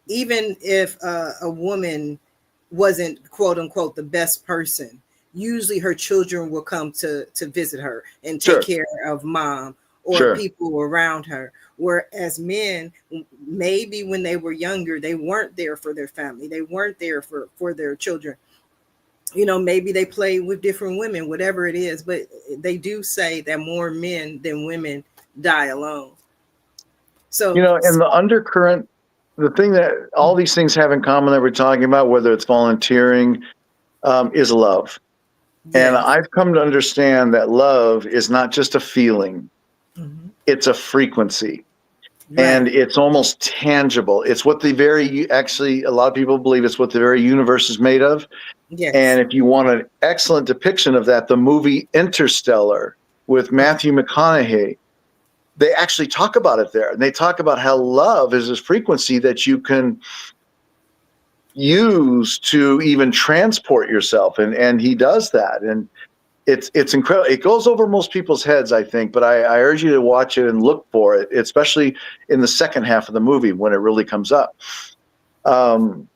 even if a woman wasn't quote unquote the best person, usually her children will come to visit her and take sure, care of mom or sure. people around her. Whereas men, maybe when they were younger, they weren't there for their family, they weren't there for their children. Maybe they play with different women, whatever it is, but they do say that more men than women die alone. So, And the undercurrent, the thing that all these things have in common that we're talking about, whether it's volunteering, is love. And yes. I've come to understand that love is not just a feeling, Mhm. it's a frequency. Right. And it's almost tangible. It's what actually, a lot of people believe it's what the very universe is made of. And Yes. if you want an excellent depiction of that, the movie Interstellar with Okay. Matthew McConaughey, they actually talk about it there. And they talk about how love is this frequency that you can use to even transport yourself. And he does that. And it's incredible. It goes over most people's heads, I think, but I urge you to watch it and look for it, especially in the second half of the movie when it really comes up. Um,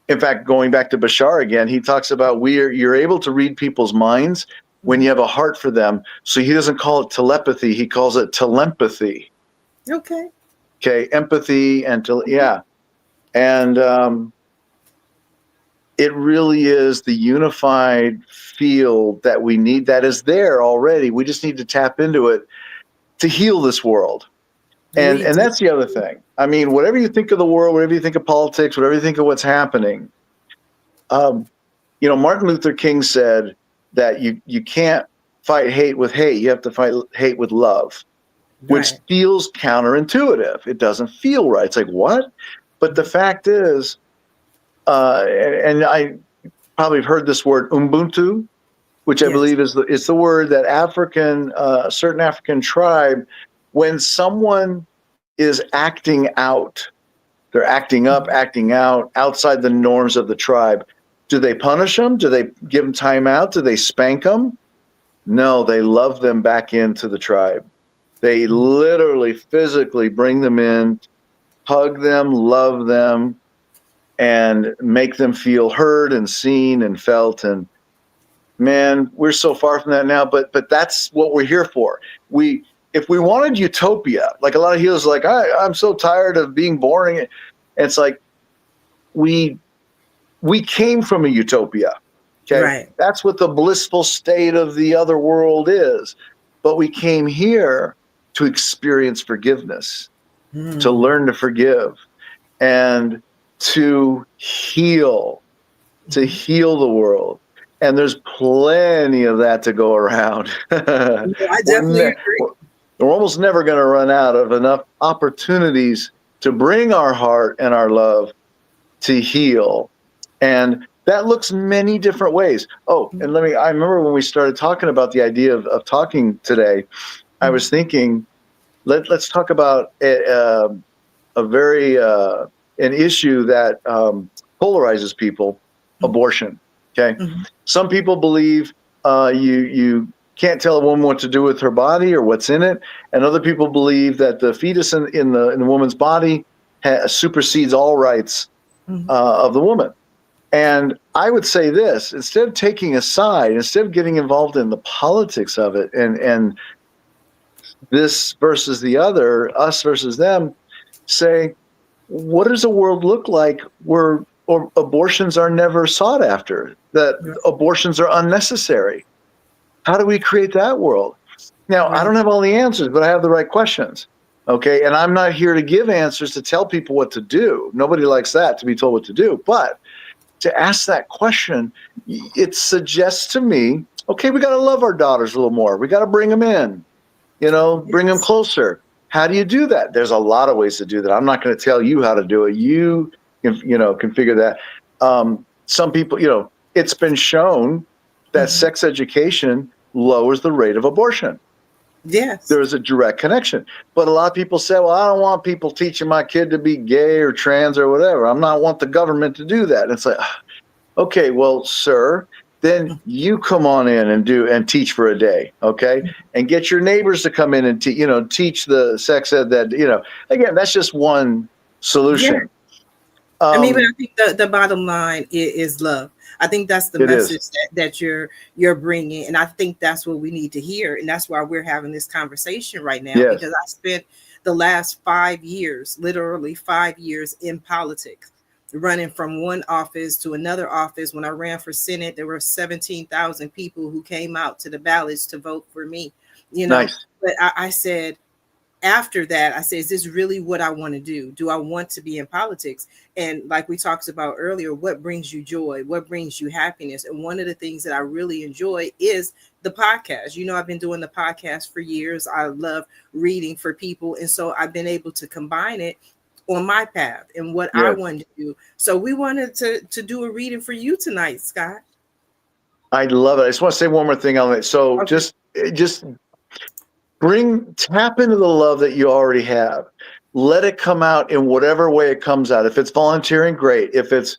in fact, going back to Bashar again, he talks about you're able to read people's minds when you Mhm. have a heart for them. So he doesn't call it telepathy; he calls it telepathy. Okay. Okay, empathy Mhm. yeah, and it really is the unified field that we need. That is there already. We just need to tap into it to heal this world. And We and do. that's the other thing. I mean, whatever you think of the world, whatever you think of politics, whatever you think of what's happening, um, Martin Luther King said that you can't fight hate with hate. You have to fight hate with love, which Right. feels counterintuitive. It doesn't feel right. It's like, what? But the Mhm. fact is, and I probably have heard this word Ubuntu, which I Yes. believe is the word that a certain African tribe, when someone is acting out, they're acting up, Mhm. acting out, outside the norms of the tribe. Do they punish them? Do they give them time out? Do they spank them? No, they love them back into the tribe. They Mhm. literally physically bring them in, hug them, love them, and make them feel heard and seen and felt. And man, we're so far from that now, but that's what we're here for. If we wanted utopia, like a lot of healers are like, I'm so tired of being boring. And it's like we came from a utopia. Okay. Right. That's what the blissful state of the other world is. But we came here to experience forgiveness. to learn to forgive, and to heal, the world. And there's plenty of that to go around. I we're, definitely ne- agree. we're we're almost never going to run out of enough opportunities to bring our heart and our love to heal. And that looks many different ways. Oh, and I remember when we started talking about the idea of talking today, I was thinking, let's talk about a very an issue that polarizes people: abortion. Okay, some people believe you can't tell a woman what to do with her body or what's in it, and other people believe that the fetus in the woman's body supersedes all rights of the woman. And I would say this: instead of taking a side, instead of getting involved in the politics of it, and this versus the other, us versus them, say, what does a world look like where abortions are never sought after, that abortions are unnecessary? How do we create that world? Now, I don't have all the answers, but I have the right questions. Okay. And I'm not here to give answers to tell people what to do. Nobody likes that, to be told what to do. But to ask that question, it suggests to me, okay, we got to love our daughters a little more. We got to bring them in, bring them closer. How do you do that? There's a lot of ways to do that. I'm not going to tell you how to do it. You can figure that. Some people, it's been shown that sex education lowers the rate of abortion. Yes. There's a direct connection. But a lot of people say, well, I don't want people teaching my kid to be gay or trans or whatever. I'm not want the government to do that. And it's like, okay, well, sir, then you come on in and teach for a day, okay? And get your neighbors to come in and teach the sex ed that, again, that's just one solution. Yeah. I think the bottom line is love. I think that's the message that you're bringing, and I think that's what we need to hear, and that's why we're having this conversation right now. Yes. Because I spent the last 5 years, literally 5 years, in politics, running from one office to another office. When I ran for Senate, there were 17,000 people who came out to the ballots to vote for me. Nice. But I said, after that, I said, is this really what I want to do? Do I want to be in politics? And like we talked about earlier, what brings you joy? What brings you happiness? And one of the things that I really enjoy is the podcast. I've been doing the podcast for years. I love reading for people. And so I've been able to combine it on my path and what I wanted to do. So we wanted to do a reading for you tonight, Scott. I love it. I just want to say one more thing on it. So okay. just tap into the love that you already have. Let it come out in whatever way it comes out. If it's volunteering, great. If it's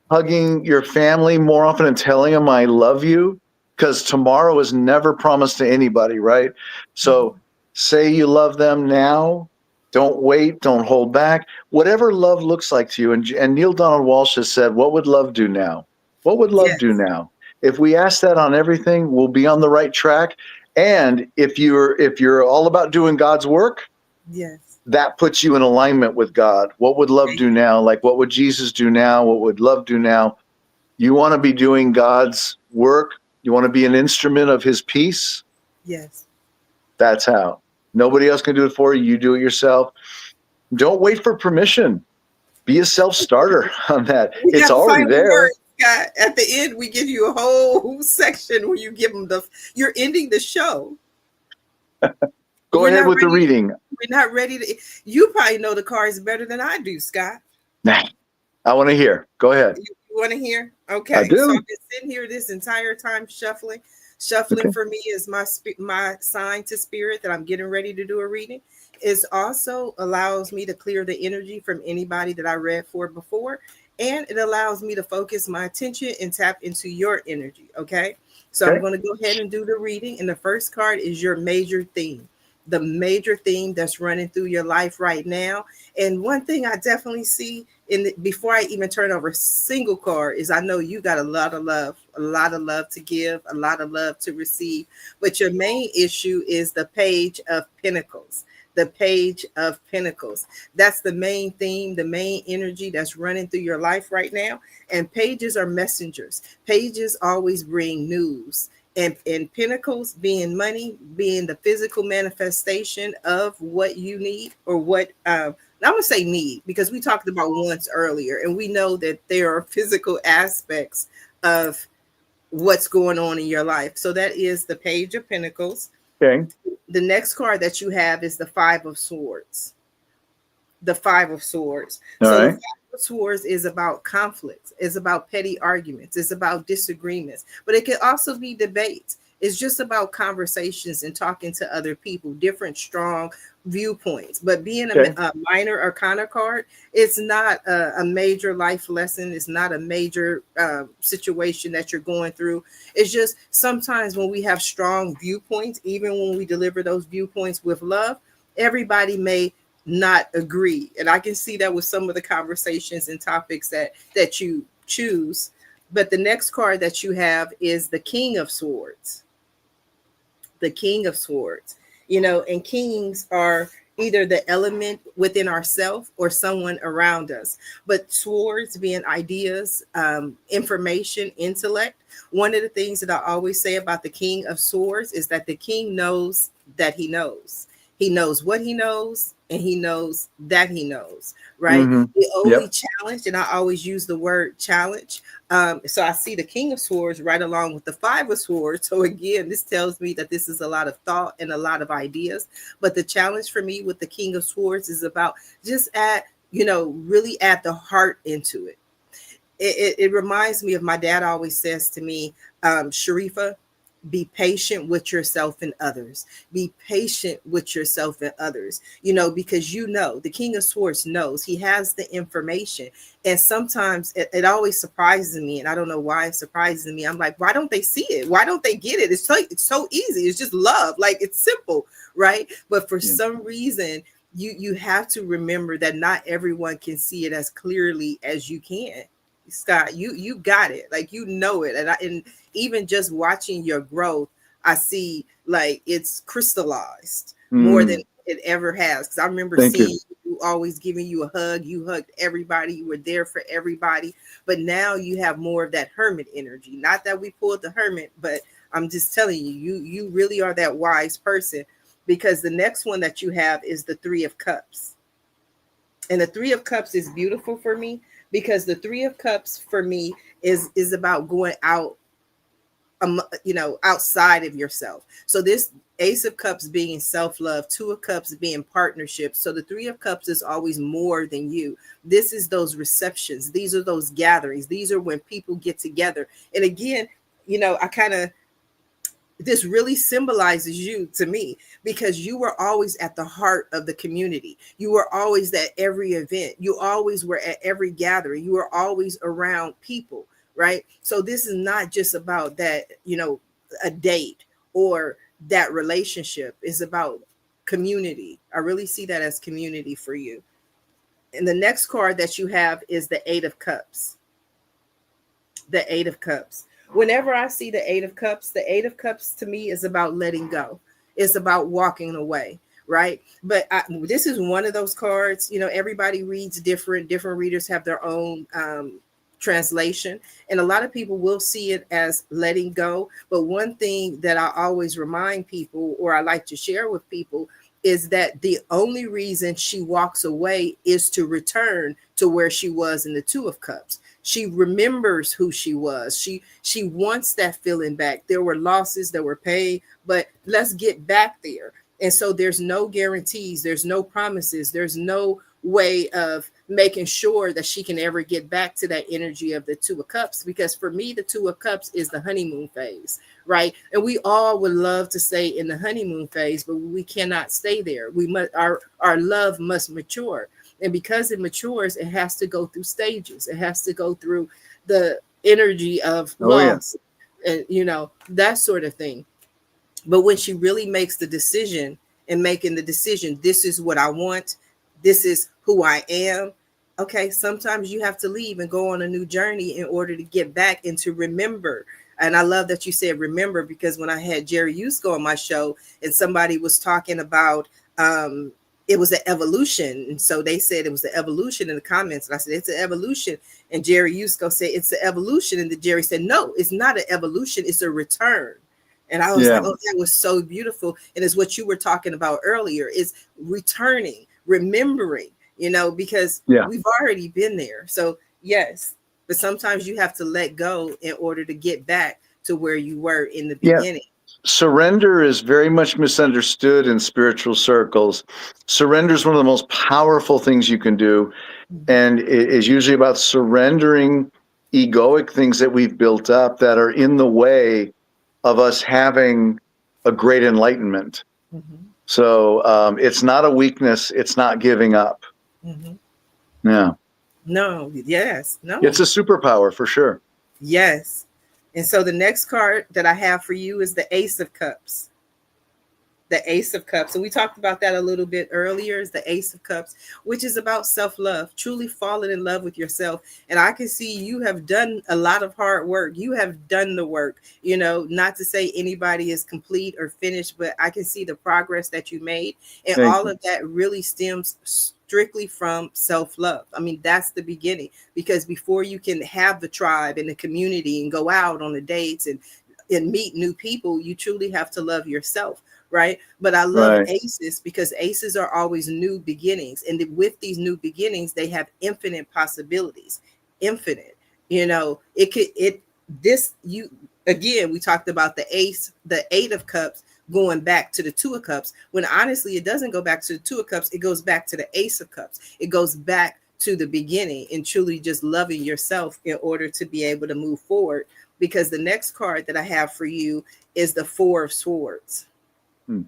hugging your family more often and telling them I love you, because tomorrow is never promised to anybody, right? So say you love them now. Don't wait. Don't hold back. Whatever love looks like to you. And Neil Donald Walsh has said, what would love do now? What would love do now? If we ask that on everything, we'll be on the right track. And if you're all about doing God's work, that puts you in alignment with God. What would love do now? Like, what would Jesus do now? What would love do now? You want to be doing God's work. You want to be an instrument of his peace. Yes. That's how. Nobody else can do it for you. You do it yourself. Don't wait for permission. Be a self-starter on that. It's already there. Scott, at the end, we give you a whole section where you give them you're ending the show. Go ahead with the reading. We're not ready to. You probably know the cards better than I do, Scott. Nah, I want to hear. Go ahead. You want to hear? Okay. I do. So I've been sitting here this entire time shuffling. Shuffling for me is my sign to spirit that I'm getting ready to do a reading. It also allows me to clear the energy from anybody that I read for before. And it allows me to focus my attention and tap into your energy. Okay. So I'm going to go ahead and do the reading. And the first card is your major theme, the major theme that's running through your life right now. And one thing I definitely see before I even turn over a single card is I know you got a lot of love to give, a lot of love to receive. But your main issue is the Page of Pentacles. The Page of Pentacles. That's the main theme, the main energy that's running through your life right now. And pages are messengers. Pages always bring news and pentacles being money, being the physical manifestation of what you need, or what I'm gonna say need, because we talked about wants earlier, and we know that there are physical aspects of what's going on in your life. So that is the Page of Pentacles. Okay. The next card that you have is the Five of Swords. The Five of Swords. All So the right. Five of Swords is about conflicts, it's about petty arguments, it's about disagreements, but it can also be debates. It's just about conversations and talking to other people, different strong viewpoints. But being Okay. a minor arcana card, it's not a major life lesson. It's not a major situation that you're going through. It's just sometimes when we have strong viewpoints, even when we deliver those viewpoints with love, everybody may not agree, and I can see that with some of the conversations and topics that you choose. But the next card that you have is the King of Swords. The King of Swords. And kings are either the element within ourselves or someone around us. But swords being ideas, information, intellect. One of the things that I always say about the King of Swords is that the king knows that he knows. He knows what he knows, and he knows that he knows, right? Mm-hmm. The only Yep. challenge, and I always use the word challenge. So I see the King of Swords right along with the Five of Swords. So again, this tells me that this is a lot of thought and a lot of ideas. But the challenge for me with the King of Swords is about just really add the heart into it. It reminds me of my dad always says to me, Sharifa, be patient with yourself and others. Be patient with yourself and others, because the King of Swords knows, he has the information. And sometimes it always surprises me. And I don't know why it surprises me. I'm like, why don't they see it? Why don't they get it? It's so easy. It's just love. Like, it's simple, right? But for some reason, you have to remember that not everyone can see it as clearly as you can. Scott, you got it, like, it. And even just watching your growth, I see like it's crystallized more than it ever has. Because I remember seeing you always giving you a hug. You hugged everybody. You were there for everybody. But now you have more of that hermit energy. Not that we pulled the hermit, but I'm just telling you really are that wise person. Because the next one that you have is the Three of Cups. And the Three of Cups is beautiful for me, because the Three of Cups for me is about going out, outside of yourself. So this Ace of Cups being self-love, Two of Cups being partnership. So the Three of Cups is always more than you. This is those receptions. These are those gatherings. These are when people get together. And again, I kind of, this really symbolizes you to me, because you were always at the heart of the community. You were always at every event. You always were at every gathering. You were always around people, right? So this is not just about that, a date or that relationship. Is about community. I really see that as community for you. And the next card that you have is the Eight of Cups. The Eight of Cups. Whenever I see the Eight of Cups to me is about letting go. It's about walking away, right? But this is one of those cards. Everybody reads different. Different readers have their own translation, and a lot of people will see it as letting go. But one thing that I always remind people, or I like to share with people, is that the only reason she walks away is to return to where she was in the Two of Cups. She remembers who she was. She wants that feeling back. There were losses, there were pain, but let's get back there. And so there's no guarantees, there's no promises, there's no way of making sure that she can ever get back to that energy of the Two of Cups. Because for me, the Two of Cups is the honeymoon phase, right? And we all would love to stay in the honeymoon phase, but we cannot stay there. We must, our love must mature. And because it matures, it has to go through stages. It has to go through the energy of loss, and that sort of thing. But when she really makes the decision, and making the decision, this is what I want, this is who I am. Okay, sometimes you have to leave and go on a new journey in order to get back and to remember. And I love that you said remember, because when I had Jerry Yusko on my show, and somebody was talking about it was an evolution. And so they said it was the evolution in the comments. And I said, it's an evolution. And Jerry Yusko said, it's an evolution. And then Jerry said, no, it's not an evolution. It's a return. And I was like, Yeah. oh, that was so beautiful. And it's what you were talking about earlier, is returning, remembering, because Yeah. we've already been there. So yes, but sometimes you have to let go in order to get back to where you were in the Yeah. beginning. Surrender is very much misunderstood in spiritual circles. Surrender is one of the most powerful things you can do, Mhm. and it is usually about surrendering egoic things that we've built up that are in the way of us having a great enlightenment. Mhm. So it's not a weakness. It's not giving up. Mhm. Yeah. No, yes, It's no, a superpower for sure. yes. And so the next card that I have for you is the Ace of Cups. The Ace of Cups. And we talked about that a little bit earlier, is the Ace of Cups, which is about self-love, truly falling in love with yourself. And I can see you have done a lot of hard work. You have done the work, not to say anybody is complete or finished, but I can see the progress that you made. And Thank all you. of that really stems strictly from self-love. I mean, that's the beginning, because before you can have the tribe and the community and go out on the dates and meet new people, you truly have to love yourself, right? But I love Right. aces because aces are always new beginnings. And with these new beginnings, they have infinite possibilities. Infinite. It could it this you again, we talked about the ace, the 8 of cups going back to the 2 of cups, when honestly it doesn't go back to the 2 of cups, it goes back to the ace of cups. It goes back to the beginning and truly just loving yourself in order to be able to move forward. Because the next card that I have for you is the 4 of Swords. Hmm.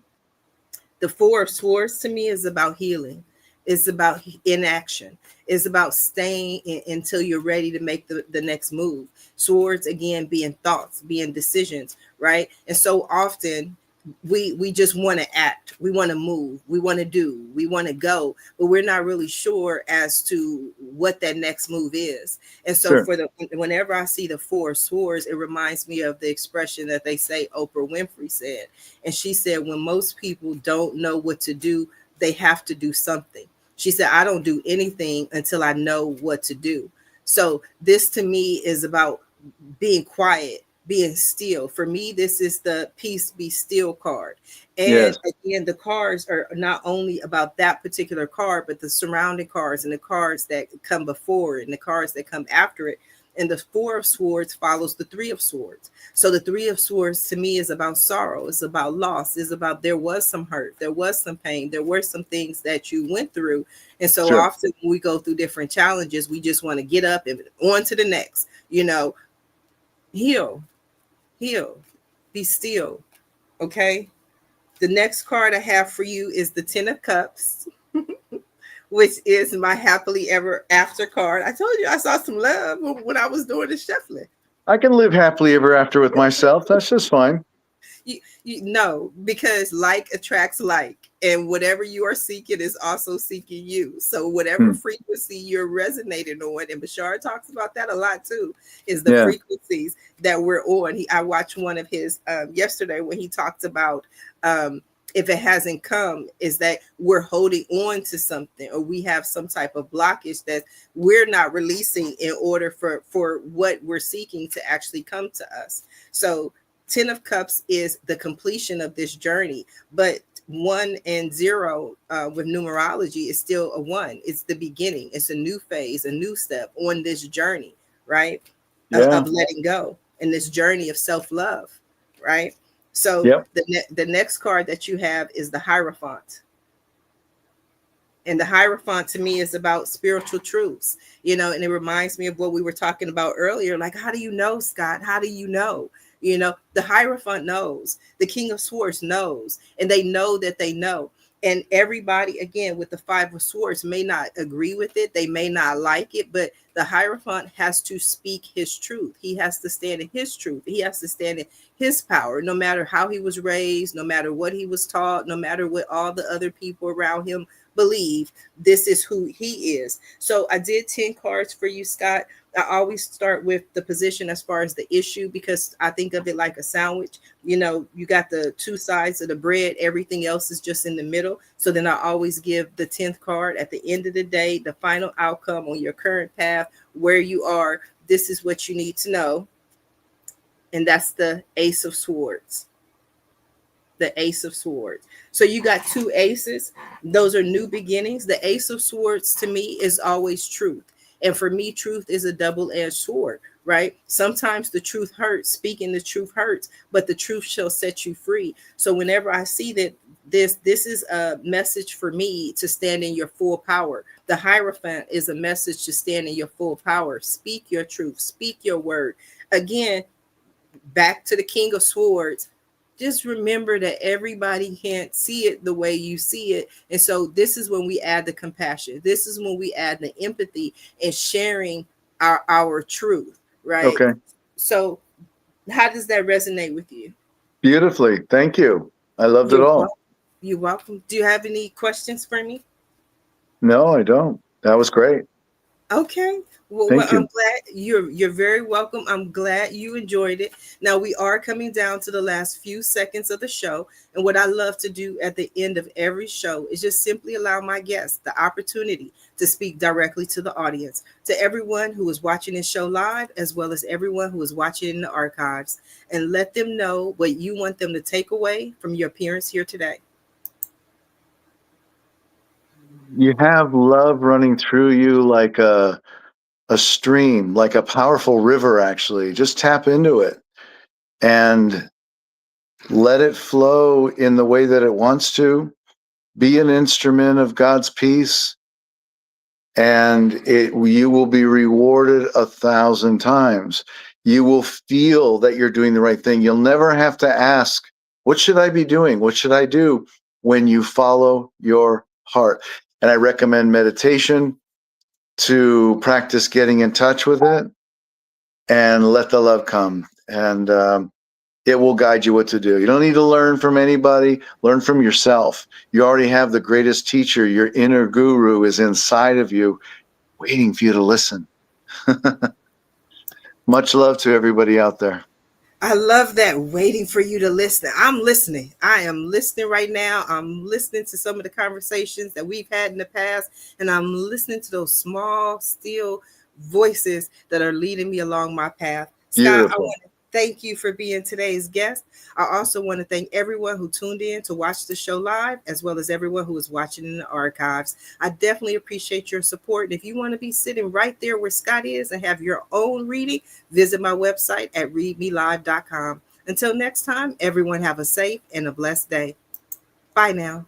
The 4 of Swords to me is about healing. It's about inaction. It's about staying until you're ready to make the next move. Swords, again, being thoughts, being decisions, right? And so often we just want to act, we want to move, we want to do, we want to go, but we're not really sure as to what that next move is. And so Sure. for the whenever I see the 4 of Swords, it reminds me of the expression that they say Oprah Winfrey said. And she said, when most people don't know what to do, they have to do something. She said, I don't do anything until I know what to do. So this to me is about being quiet, being still. For me, this is the Peace Be Still card. And Yes. again, the cards are not only about that particular card, but the surrounding cards and the cards that come before it and the cards that come after it. And the 4 of Swords follows the 3 of Swords. So the 3 of Swords to me is about sorrow. It's about loss. It's about there was some hurt. There was some pain. There were some things that you went through. And so Sure. often when we go through different challenges, we just want to get up and on to the next, heal, heal, be still. Okay. The next card I have for you is the 10 of Cups, which is my happily ever after card. I told you I saw some love when I was doing the shuffling. I can live happily ever after with myself. That's just fine. You know, because like attracts like, and whatever you are seeking is also seeking you. So whatever Hmm. frequency you're resonating on, and Bashar talks about that a lot too, is the Yeah. frequencies that we're on. I watched one of his yesterday when he talked about if it hasn't come, is that we're holding on to something, or we have some type of blockage that we're not releasing in order for what we're seeking to actually come to us. So 10 of Cups is the completion of this journey, but 1 and 0 with numerology is still a 1. It's the beginning. It's a new phase, a new step on this journey, right? Yeah. Of letting go and this journey of self-love, right? So Yep. the next card that you have is the Hierophant. And the Hierophant to me is about spiritual truths, and it reminds me of what we were talking about earlier. Like, how do you know, Scott? How do you know? The Hierophant knows, the King of Swords knows, and they know that they know. And everybody, again, with the 5 of Swords may not agree with it. They may not like it, but the Hierophant has to speak his truth. He has to stand in his truth. He has to stand in his power, no matter how he was raised, no matter what he was taught, no matter what all the other people around him believe. This is who he is. So I did 10 cards for you, Scott. I always start with the position as far as the issue, because I think of it like a sandwich. You got the 2 sides of the bread, everything else is just in the middle. So then I always give the 10th card at the end of the day, the final outcome on your current path, where you are. This is what you need to know. And that's the Ace of Swords. the Ace of Swords. So you got two aces. Those are new beginnings. The Ace of Swords to me is always truth. And for me, truth is a double-edged sword, right? Sometimes the truth hurts. Speaking the truth hurts, but the truth shall set you free. So whenever I see that this is a message for me to stand in your full power. The Hierophant is a message to stand in your full power. Speak your truth. Speak your word. Again, back to the King of Swords. Just remember that everybody can't see it the way you see it. And so this is when we add the compassion. This is when we add the empathy and sharing our truth, right? Okay. So how does that resonate with you? Beautifully. Thank you. I loved it You're all. welcome. You're welcome. Do you have any questions for me? No, I don't. That was great. Okay. Well, Thank I'm you. glad you're very welcome. I'm glad you enjoyed it. Now we are coming down to the last few seconds of the show, and what I love to do at the end of every show is just simply allow my guests the opportunity to speak directly to the audience, to everyone who is watching this show live, as well as everyone who is watching in the archives, and let them know what you want them to take away from your appearance here today. You have love running through you like a stream, like a powerful river, actually. Just tap into it and let it flow in the way that it wants to. Be an instrument of God's peace, and you will be rewarded 1,000 times. You will feel that you're doing the right thing. You'll never have to ask, what should I be doing? What should I do? When you follow your heart. And I recommend meditation to practice getting in touch with it and let the love come. And it will guide you what to do. You don't need to learn from anybody. Learn from yourself. You already have the greatest teacher. Your inner guru is inside of you, waiting for you to listen. Much love to everybody out there. I love that, waiting for you to listen. I'm listening. I am listening right now. I'm listening to some of the conversations that we've had in the past, and I'm listening to those small, still voices that are leading me along my path. Scott, I Beautiful. want to thank you for being today's guest. I also want to thank everyone who tuned in to watch the show live, as well as everyone who is watching in the archives. I definitely appreciate your support. And if you want to be sitting right there where Scott is and have your own reading, visit my website at readmelive.com. Until next time, everyone have a safe and a blessed day. Bye now.